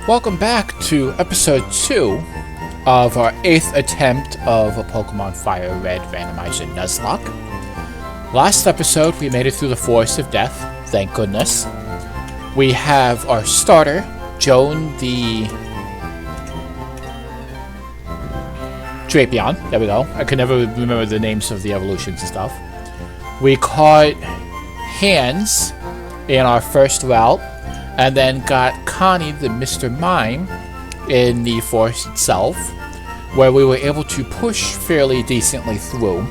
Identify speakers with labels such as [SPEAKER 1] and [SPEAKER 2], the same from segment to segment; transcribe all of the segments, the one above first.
[SPEAKER 1] Welcome back to episode 2 of our 8th attempt of a Pokemon Fire Red randomizer Nuzlocke. Last episode we made it through the Forest of Death, thank goodness. We have our starter, D.o.n.k the Drapion. There we go. I could never remember the names of the evolutions and stuff. We caught Hands in our first route, and then got Connie the Mr. Mime in the forest itself, where we were able to push fairly decently through.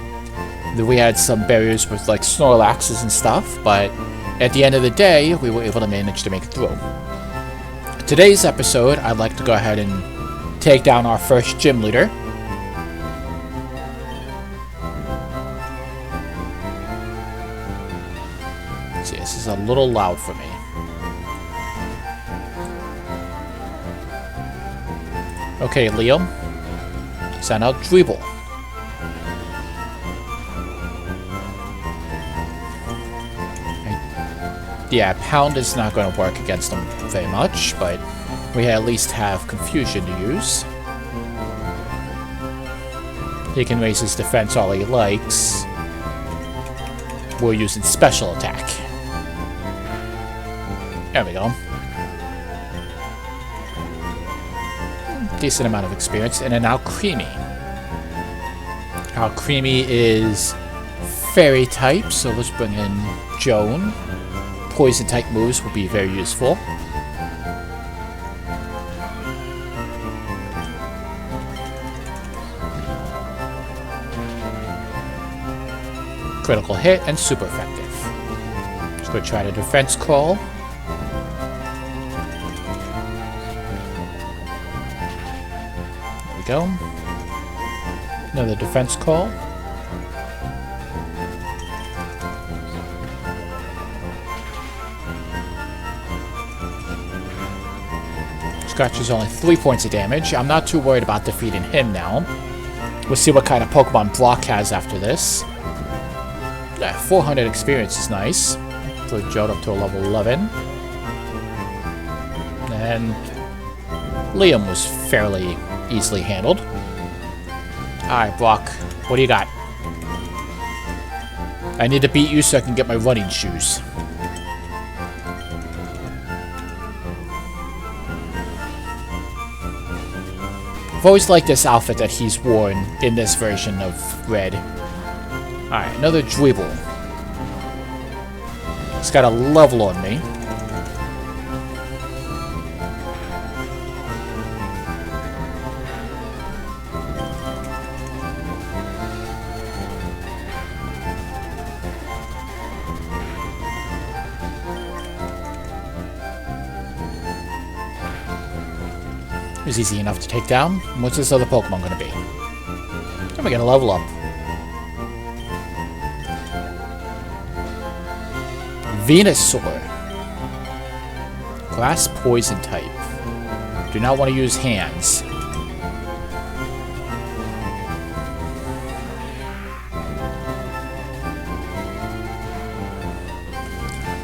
[SPEAKER 1] We had some barriers with like Snorlaxes and stuff, but at the end of the day, we were able to manage to make it through. Today's episode, I'd like to go ahead and take down our first gym leader. Let's see, this is a little loud for me. Okay, Leo. Send out Dribble. Yeah, Pound is not going to work against him very much, but we at least have Confusion to use. He can raise his defense all he likes. We're using Special Attack. There we go. Decent amount of experience. And then now Creamy. Now Creamy is Fairy type, so let's bring in D.o.n.k. Poison type moves will be very useful. Critical hit and super effective. Let's go try the defense crawl. There we go. Another defense call. Scratch is only 3 points of damage. I'm not too worried about defeating him now. We'll see what kind of Pokemon Block has after this. Yeah, 400 experience is nice. Put Jode up to a level 11. And Liam was fairly easily handled. Alright, Brock. What do you got? I need to beat you so I can get my running shoes. I've always liked this outfit that he's worn in this version of Red. Alright, another Dribble. He's got a level on me. It was easy enough to take down. What's this other Pokemon going to be? I'm going to level up. Venusaur. Grass Poison type. Do not want to use Hands.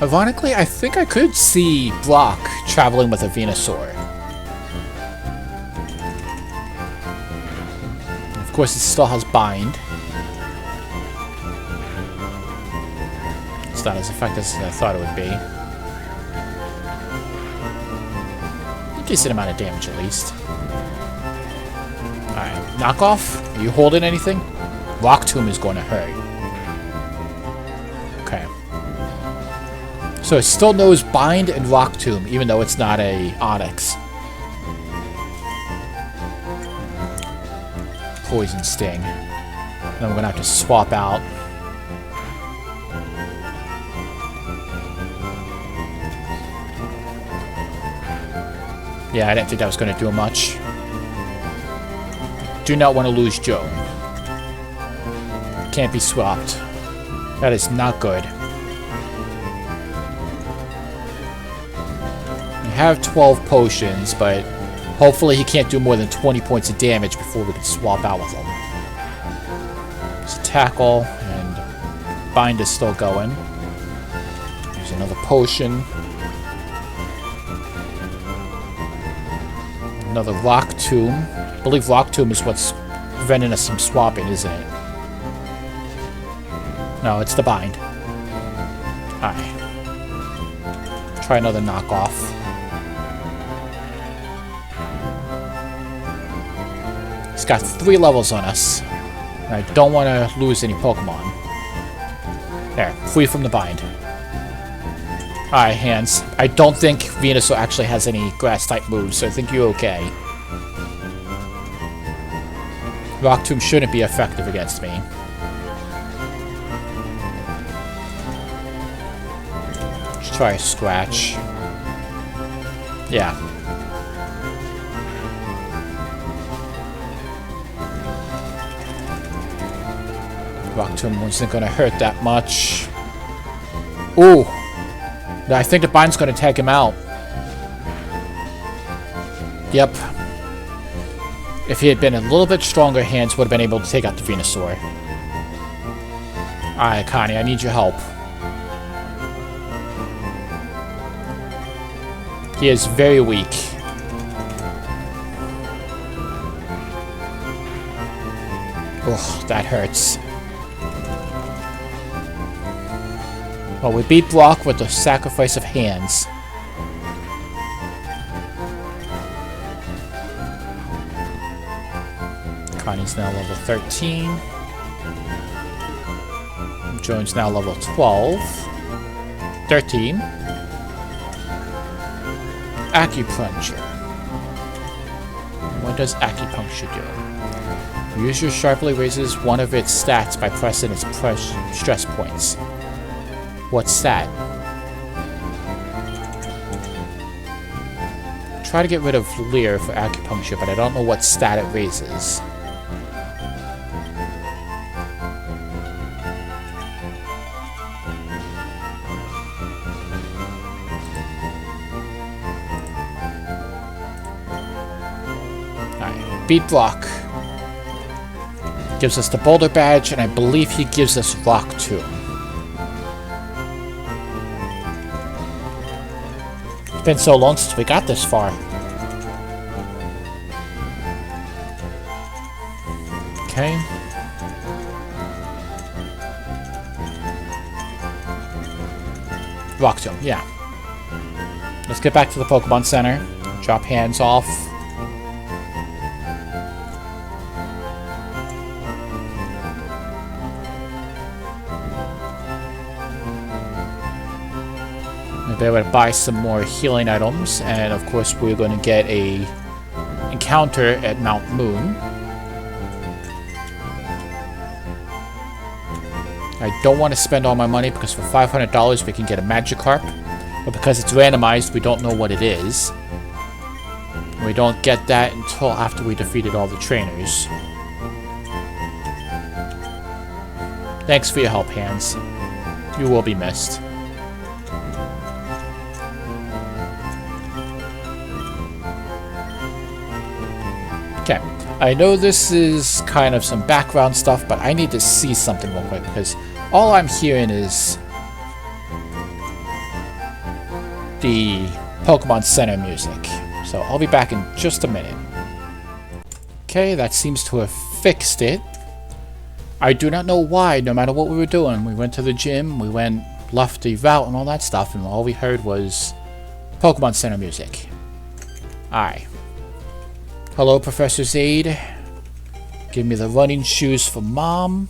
[SPEAKER 1] Ironically, I think I could see Brock traveling with a Venusaur. Of course, it still has Bind. It's not as effective as I thought it would be. A decent amount of damage, at least. Alright, knockoff? Are you holding anything? Rock Tomb is going to hurt. Okay. So it still knows Bind and Rock Tomb, even though it's not a Onix. Poison Sting. Then we're gonna have to swap out. Yeah, I didn't think that was gonna do much. Do not want to lose Joe. Can't be swapped. That is not good. We have 12 potions, but hopefully he can't do more than 20 points of damage before we can swap out with him. There's a Tackle, and Bind is still going. There's another potion. Another Rock Tomb. I believe Rock Tomb is what's preventing us from swapping, isn't it? No, it's the bind. Alright. Try another knockoff. He's got 3 levels on us. And I don't want to lose any Pokemon. There, free from the bind. Alright, Hands. I don't think Venusaur actually has any grass-type moves, so I think you're okay. Rock Tomb shouldn't be effective against me. Let's try a Scratch. Yeah. Rock Tomb wasn't gonna hurt that much. Ooh! I think the bind's gonna take him out. Yep. If he had been a little bit stronger, Hands would have been able to take out the Venusaur. Alright, Connie, I need your help. He is very weak. Ugh, that hurts. Well, we beat Brock with the sacrifice of Hands. Connie's now level 13. Joan's now level 12. 13. Acupuncture. What does acupuncture do? User sharply raises one of its stats by pressing its stress points. What's that? Try to get rid of Leer for acupuncture, but I don't know what stat it raises. Alright, beat Brock. Gives us the Boulder Badge, and I believe he gives us Rock Tomb. It's been so long since we got this far. Okay. Rock Tomb, yeah. Let's get back to the Pokemon Center. Drop Hands off. Maybe I would buy some more healing items, and of course we're going to get a encounter at Mount Moon. I don't want to spend all my money because for $500 we can get a Magikarp, but because it's randomized we don't know what it is. We don't get that until after we defeated all the trainers. Thanks for your help, Hands. You will be missed. Okay, I know this is kind of some background stuff, but I need to see something real quick, because all I'm hearing is the Pokemon Center music. So I'll be back in just a minute. Okay, that seems to have fixed it. I do not know why, no matter what we were doing. We went to the gym, we left the route and all that stuff, and all we heard was Pokemon Center music. Alright. Hello, Professor Zaid. Give me the running shoes for Mom.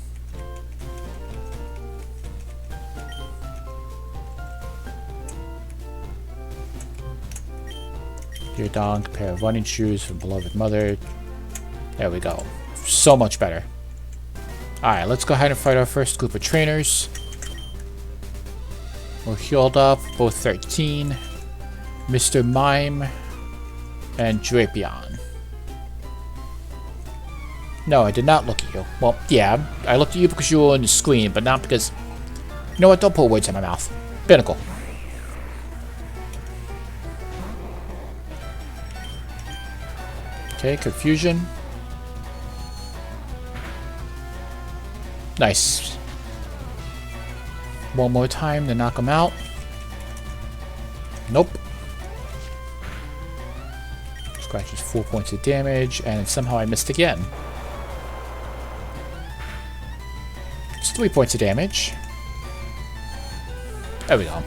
[SPEAKER 1] Dear Don, pair of running shoes for beloved mother. There we go. So much better. Alright, let's go ahead and fight our first group of trainers. We're healed up, both 13. Mr. Mime and Drapion. No, I did not look at you. Well, yeah, I looked at you because you were on the screen, but not because... You know what? Don't put words in my mouth. Pinnacle. Okay, Confusion. Nice. One more time to knock him out. Nope. Let's Scratches 4 points of damage, and somehow I missed again. It's 3 points of damage. There we go.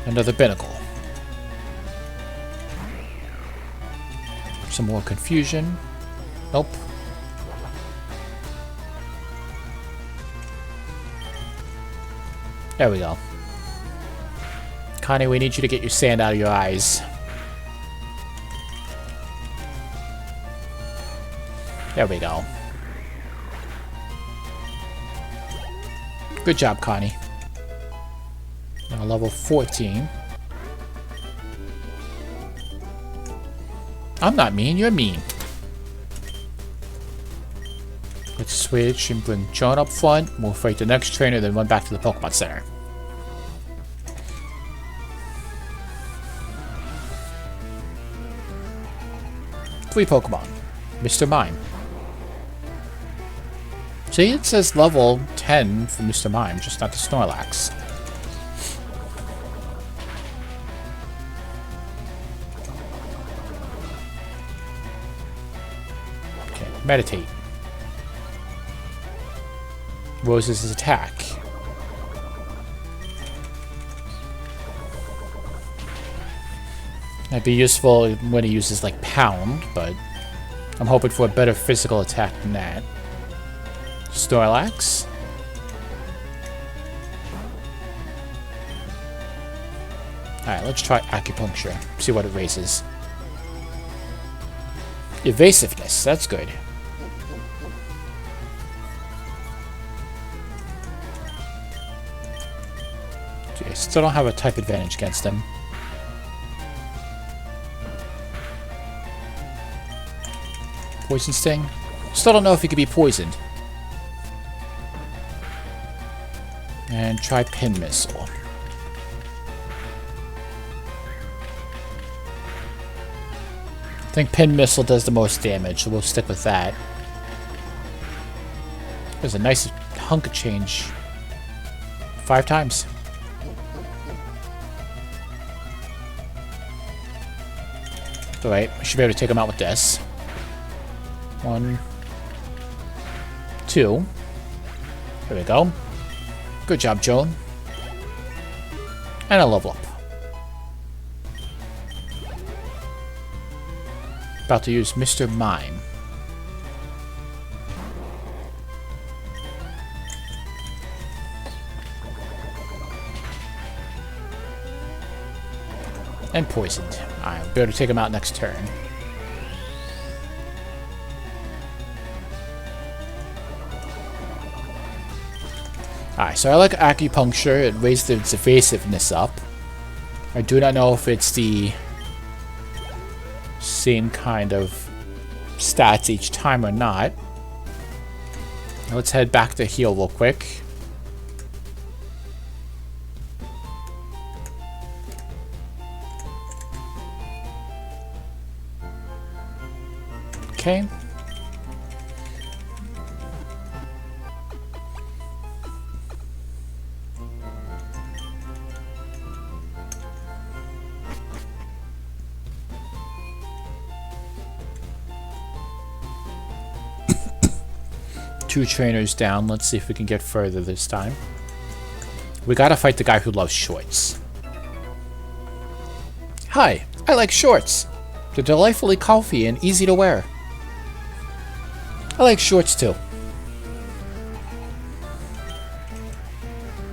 [SPEAKER 1] Another binnacle. Some more confusion. Nope. There we go. Connie, we need you to get your sand out of your eyes. There we go. Good job, Connie. Now level 14. I'm not mean, you're mean. Let's switch and bring John up front. We'll fight the next trainer, then run back to the Pokemon Center. Three Pokemon. Mr. Mime. See, it says level 10 for Mr. Mime, just not the Snorlax. Okay, meditate. Rose's attack. That'd be useful when he uses like Pound, but I'm hoping for a better physical attack than that. Snorlax. Alright, let's try acupuncture. See what it raises. Evasiveness, that's good. Okay, still don't have a type advantage against him. Poison Sting? Still don't know if he could be poisoned. And try Pin Missile. I think Pin Missile does the most damage, so we'll stick with that. There's a nice hunk of change. 5 times. Alright, we should be able to take him out with this. 1, 2. There we go. Good job, Joan. And a level up. About to use Mr. Mime. And poisoned. Alright, we'll be able to take him out next turn. Alright, so I like acupuncture. It raised its evasiveness up. I do not know if it's the same kind of stats each time or not. Now let's head back to heal real quick. Okay. Two trainers down. Let's see if we can get further this time. We gotta fight the guy who loves shorts. Hi, I like shorts. They're delightfully comfy and easy to wear. I like shorts too.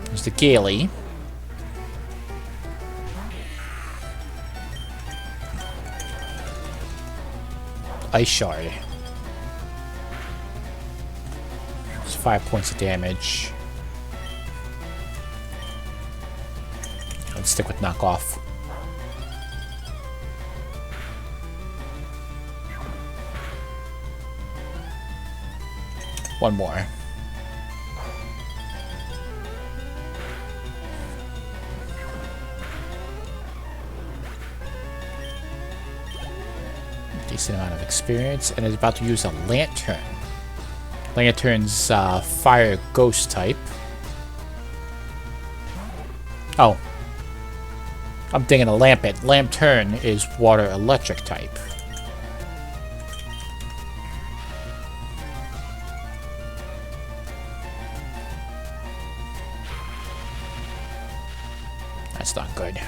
[SPEAKER 1] There's the Gaily. Ice Shard. 5 points of damage. Let's stick with knockoff. One more. Decent amount of experience, and is about to use a Lantern. Lantern's fire ghost type. Oh. I'm thinking a Lampet. Lantern is water electric type. That's not good.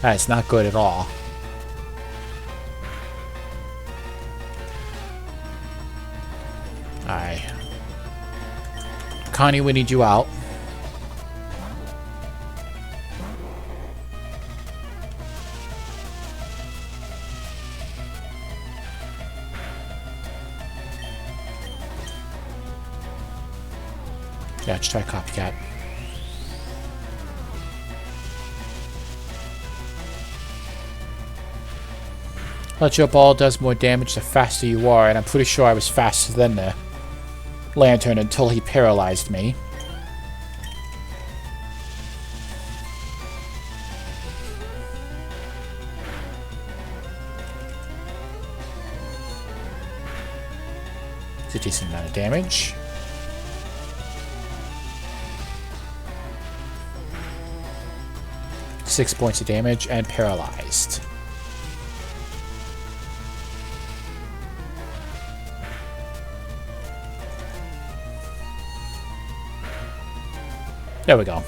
[SPEAKER 1] That's not good at all. Alright. Connie, we need you out. Yeah, let's try Copycat. Electro Ball does more damage the faster you are, and I'm pretty sure I was faster than the Lantern until he paralyzed me. It's a decent amount of damage. Six points of damage and paralyzed. There we go.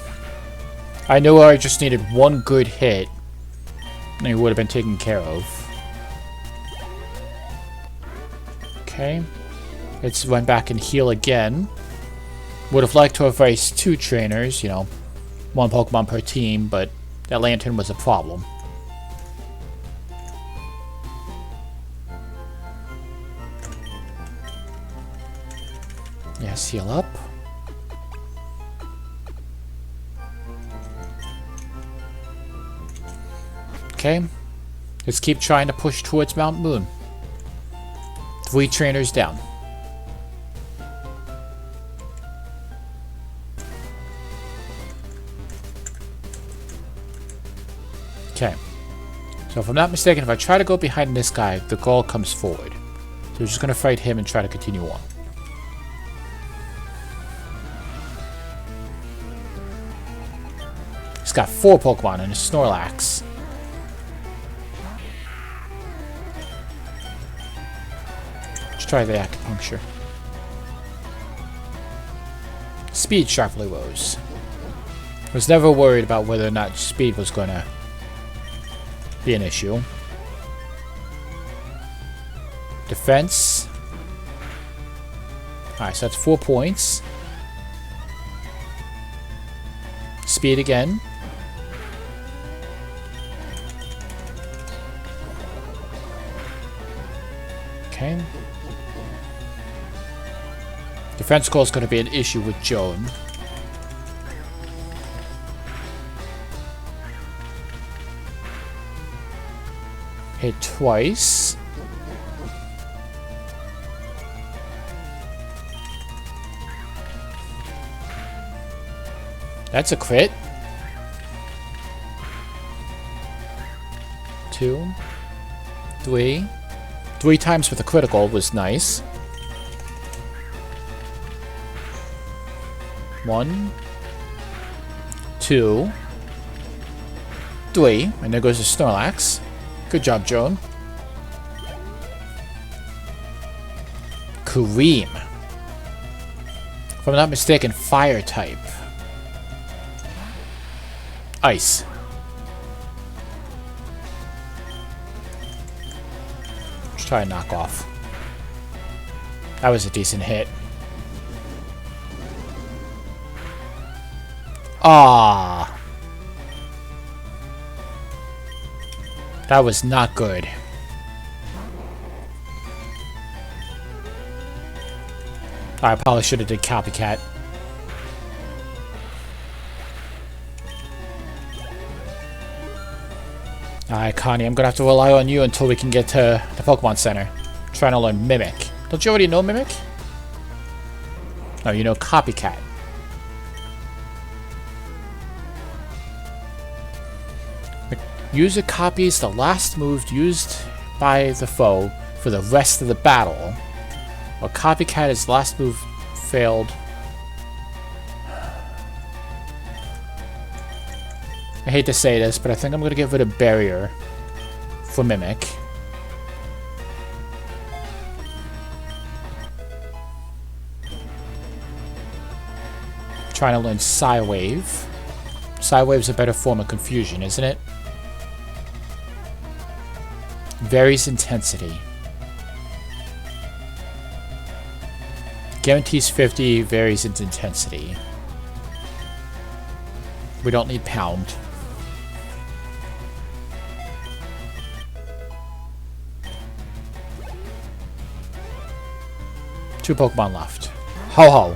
[SPEAKER 1] I knew I just needed one good hit, and he would have been taken care of. Okay. Let's run back and heal again. Would have liked to have raced 2 trainers, you know, 1 Pokemon per team, but that Lantern was a problem. Yes, heal up. Okay, let's keep trying to push towards Mount Moon. 3 trainers down. Okay, so if I'm not mistaken, if I try to go behind this guy, the goal comes forward. So we're just going to fight him and try to continue on. He's got 4 Pokemon and a Snorlax. Let's try the acupuncture. Speed sharply rose. I was never worried about whether or not speed was going to be an issue. Defense. Alright, so that's 4 points. Speed again. Okay. Defense score is going to be an issue with D.o.n.k. Hit twice. That's a crit. 2, 3. 3 times with a critical was nice. 1, 2, 3. And there goes the Snorlax. Good job, D.o.n.k. Kareem. If I'm not mistaken, fire type. Ice. Let's try a knockoff. That was a decent hit. Ah. That was not good. I probably should have did Copycat. Alright, Connie, I'm gonna have to rely on you until we can get to the Pokemon Center. I'm trying to learn Mimic. Don't you already know Mimic? No, you know Copycat. User copies the last move used by the foe for the rest of the battle. While Copycat is last move failed. I hate to say this, but I think I'm going to get rid of Barrier for Mimic. Trying to learn Psywave. Psywave's a better form of confusion, isn't it? Varies intensity. Guarantees 50, varies its intensity. We don't need Pound. Two Pokemon left. Ho-Ho.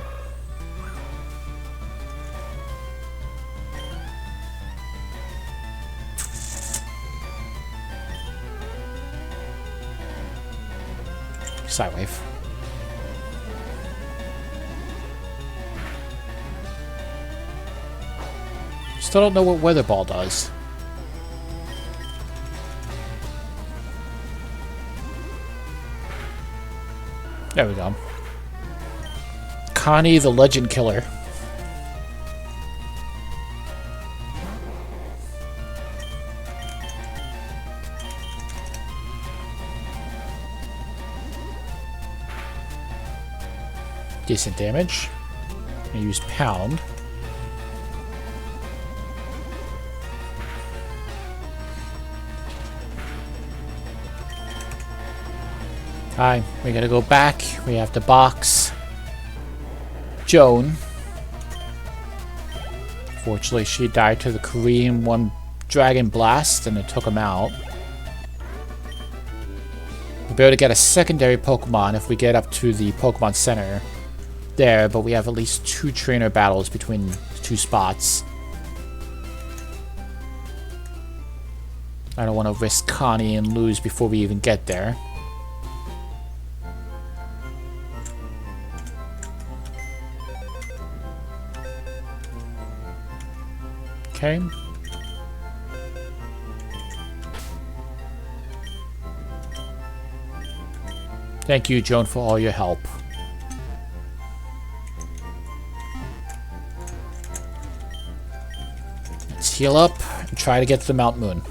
[SPEAKER 1] Psywave. Still don't know what Weather Ball does. There we go. Connie the Legend Killer. Decent damage. I'm gonna use Pound. Alright, we gotta go back. We have to box Joan. Fortunately, she died to the Korean one Dragon Blast and it took him out. We'll be able to get a secondary Pokemon if we get up to the Pokemon Center there, but we have at least 2 trainer battles between the 2 spots. I don't want to risk Connie and lose before we even get there. Okay. Thank you, Joan, for all your help. Let's heal up and try to get to the Mount Moon.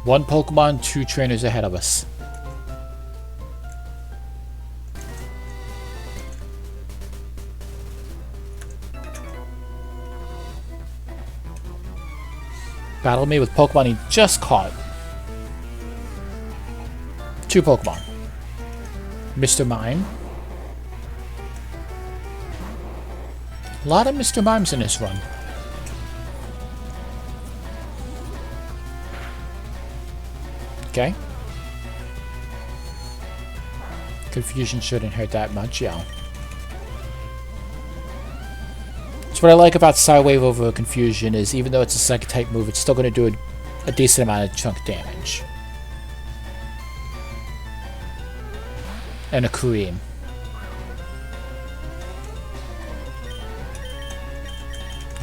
[SPEAKER 1] One Pokemon, 2 trainers ahead of us. Battle me with Pokemon he just caught. 2 Pokemon. Mr. Mime. A lot of Mr. Mimes in this run. Okay. Confusion shouldn't hurt that much, yeah. So what I like about Psywave over Confusion is even though it's a Psychic type move, it's still going to do a decent amount of chunk damage. And a Korean.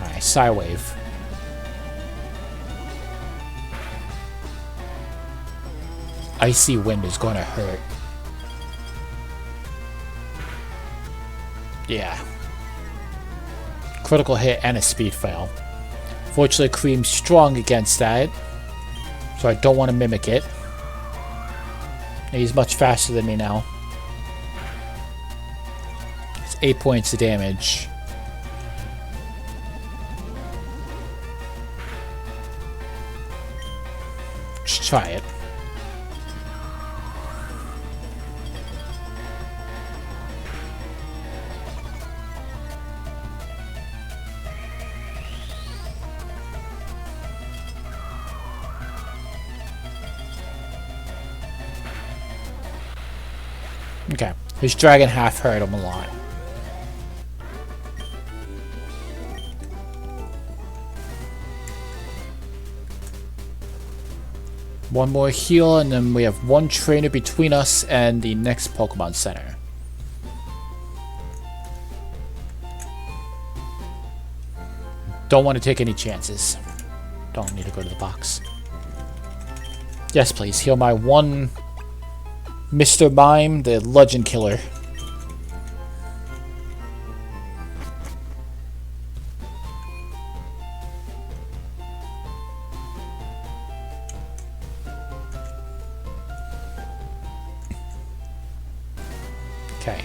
[SPEAKER 1] Alright, Psywave. Icy Wind is going to hurt. Yeah. Critical hit and a speed fail. Fortunately, Cream's strong against that, so I don't want to mimic it. He's much faster than me now. It's 8 points of damage. Let's try it. Okay, his Dragon half hurt him a lot. One more heal, and then we have 1 trainer between us and the next Pokemon Center. Don't want to take any chances. Don't need to go to the box. Yes, please. Heal my 1 Mr. Mime, the Legend Killer. Okay.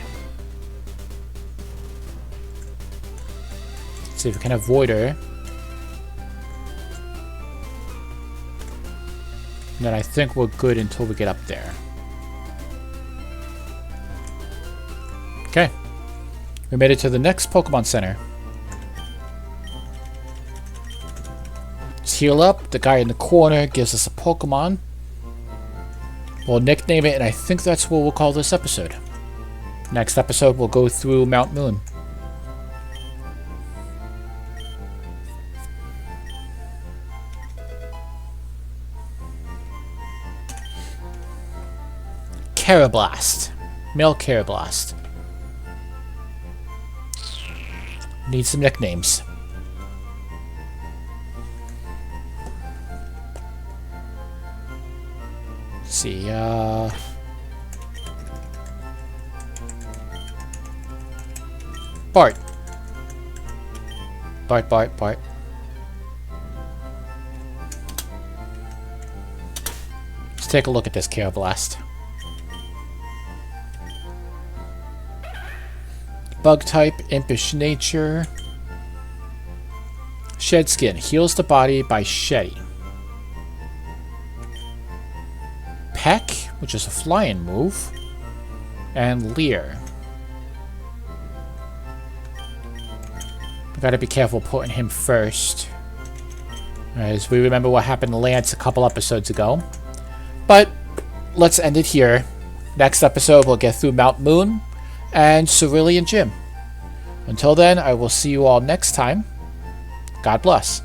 [SPEAKER 1] Let's see if we can avoid her. And then I think we're good until we get up there. Okay. We made it to the next Pokemon Center. Let's heal up. The guy in the corner gives us a Pokemon. We'll nickname it, and I think that's what we'll call this episode. Next episode, we'll go through Mount Moon. Carablast. Male Carablast. Need some nicknames. Let's see, Bart. Bart. Let's take a look at this Carablast. Bug type, impish nature. Shed skin, heals the body by shedding. Peck, which is a flying move. And Leer. We gotta be careful putting him first, as we remember what happened to Lance a couple episodes ago. But let's end it here. Next episode, we'll get through Mount Moon and Cerulean Gym. Until then, I will see you all next time. God bless.